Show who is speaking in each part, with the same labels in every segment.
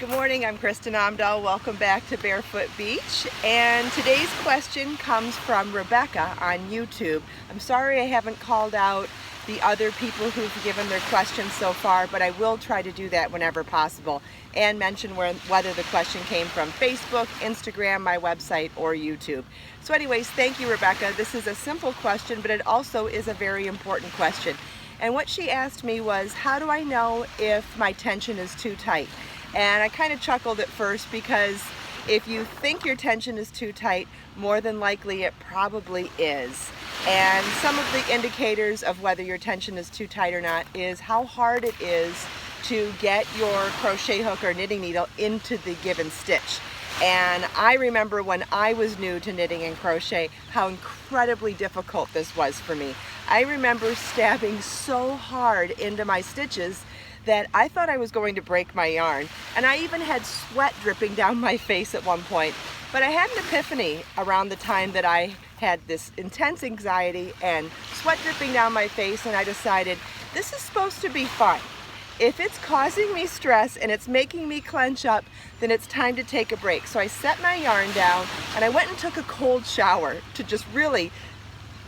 Speaker 1: Good morning, I'm Kristin Omdahl. Welcome back to Barefoot Beach. And today's question comes from Rebecca on YouTube. I'm sorry I haven't called out the other people who've given their questions so far, but I will try to do that whenever possible and mention whether the question came from Facebook, Instagram, my website, or YouTube. So anyways, thank you, Rebecca. This is a simple question, but it also is a very important question. And what she asked me was, how do I know if my tension is too tight? And I kind of chuckled at first because if you think your tension is too tight, more than likely it probably is. And some of the indicators of whether your tension is too tight or not is how hard it is to get your crochet hook or knitting needle into the given stitch. And I remember when I was new to knitting and crochet how incredibly difficult this was for me. I remember stabbing so hard into my stitches that I thought I was going to break my yarn. And I even had sweat dripping down my face at one point. But I had an epiphany around the time that I had this intense anxiety and sweat dripping down my face, and I decided this is supposed to be fun. If it's causing me stress and it's making me clench up, then it's time to take a break. So I set my yarn down and I went and took a cold shower to just really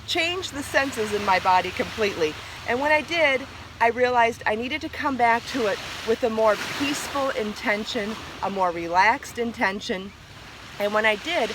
Speaker 1: change the senses in my body completely. And when I did, I realized I needed to come back to it with a more peaceful intention, a more relaxed intention. And when I did,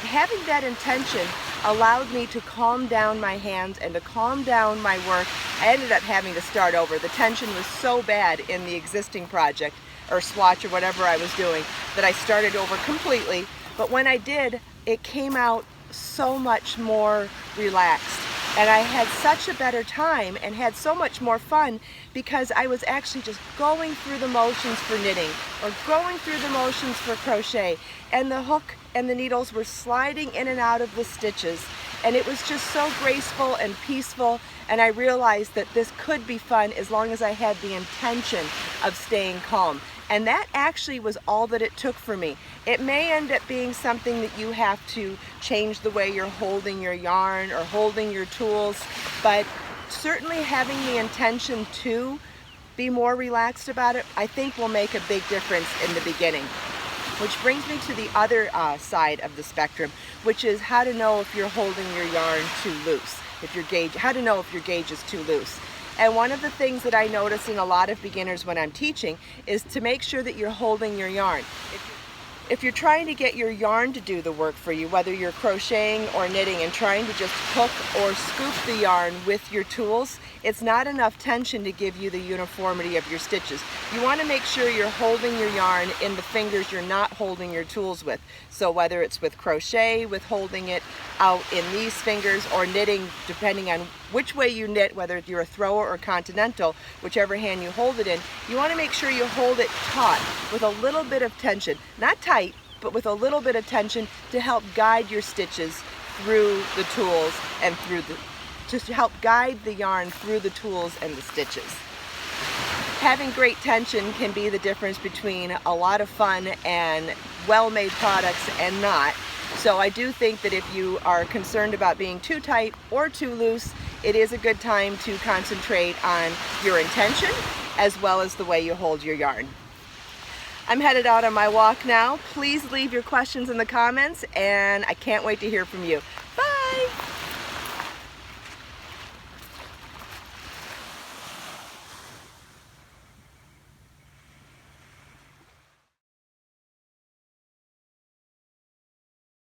Speaker 1: having that intention allowed me to calm down my hands and to calm down my work. I ended up having to start over. The tension was so bad in the existing project or swatch or whatever I was doing that I started over completely. But when I did, it came out so much more relaxed. And I had such a better time and had so much more fun because I was actually just going through the motions for knitting or going through the motions for crochet, and the hook and the needles were sliding in and out of the stitches, and it was just so graceful and peaceful. And I realized that this could be fun as long as I had the intention of staying calm. And that actually was all that it took for me. It may end up being something that you have to change the way you're holding your yarn or holding your tools, but certainly having the intention to be more relaxed about it, I think will make a big difference in the beginning. Which brings me to the other side of the spectrum, which is how to know if you're holding your yarn too loose, how to know if your gauge is too loose. And one of the things that I notice in a lot of beginners when I'm teaching is to make sure that you're holding your yarn. If you're trying to get your yarn to do the work for you, whether you're crocheting or knitting and trying to just hook or scoop the yarn with your tools, it's not enough tension to give you the uniformity of your stitches. You want to make sure you're holding your yarn in the fingers you're not holding your tools with. So whether it's with crochet, with holding it out in these fingers, or knitting, depending on which way you knit, whether you're a thrower or continental, whichever hand you hold it in, you want to make sure you hold it taut with a little bit of tension. Not tight, but with a little bit of tension to help guide your stitches through the tools and just to help guide the yarn through the tools and the stitches. Having great tension can be the difference between a lot of fun and well-made products and not. So I do think that if you are concerned about being too tight or too loose, it is a good time to concentrate on your intention as well as the way you hold your yarn. I'm headed out on my walk now. Please leave your questions in the comments, and I can't wait to hear from you.